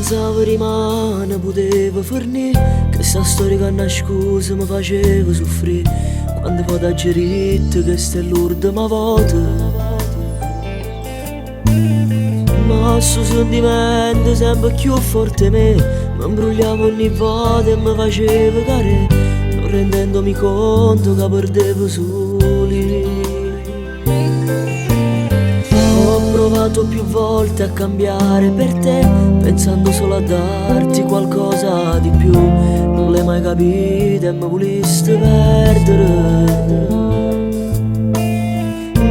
pensavo rimane potevo fornire, che sta storia che nascosa mi faceva soffrire, quando poi da gerito che sta l'ultima volta. Ma questo sentimento sempre più forte me, mi imbrugliavo ogni volta e mi faceva care, non rendendomi conto che perdevo soli. Ho provato più volte a cambiare per te, pensando solo a darti qualcosa di più. Non l'hai mai capito e mi volesti perdere.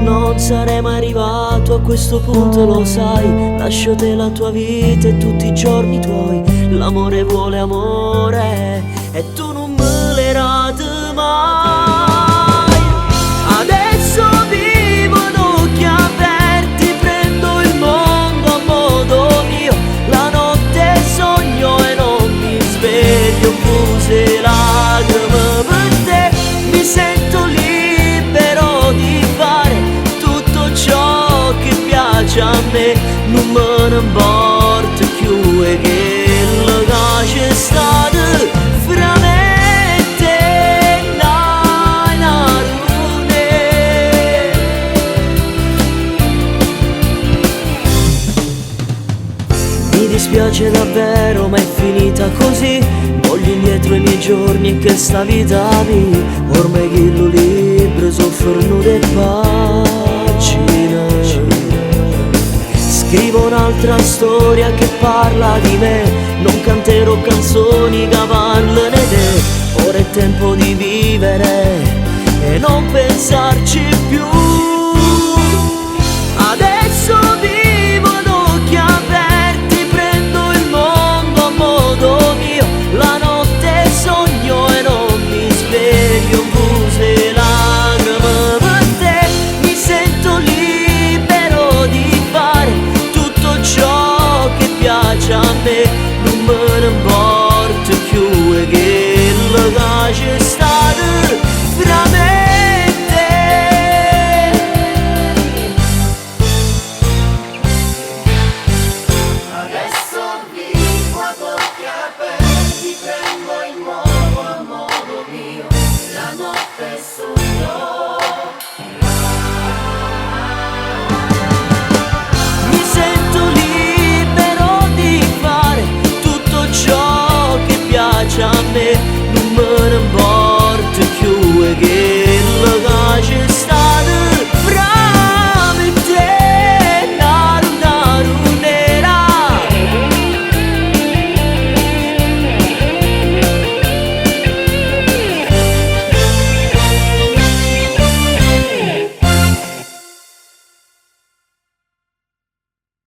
Non sarei mai arrivato a questo punto, lo sai. Lascio te la tua vita e tutti i giorni tuoi. L'amore vuole amore e tu non me l'hai dato mai. Adesso vivo ad occhi aperti, prendo il mondo a modo mio. La notte sogno e non mi sveglio, chiuse lacrime per te. Mi sento libero di fare tutto ciò che piace a me. Non me ne importa più e che la c'è stata fra me e te, mi dispiace davvero ma è finita così. Voglio indietro i miei giorni e che sta vita mia, ormai che lo libro soffrono le pagine. Scrivo un'altra storia che parla di me, non canterò canzoni che parlano di te. Ora è tempo di vivere e non pensarci più. Adesso vivo ad occhi aperti, prendo il mondo a modo mio. La notte sogno e non mi sveglio, busse lacrime per te. Mi sento libero di fare tutto ciò che piace a me. Non me ne importa più e che la c'è stata fra me e te. Adesso vivo ad occhi aperti, prendo il mondo a modo mio. La notte sogno. Mi sento libero di fare tutto ciò che piace a me.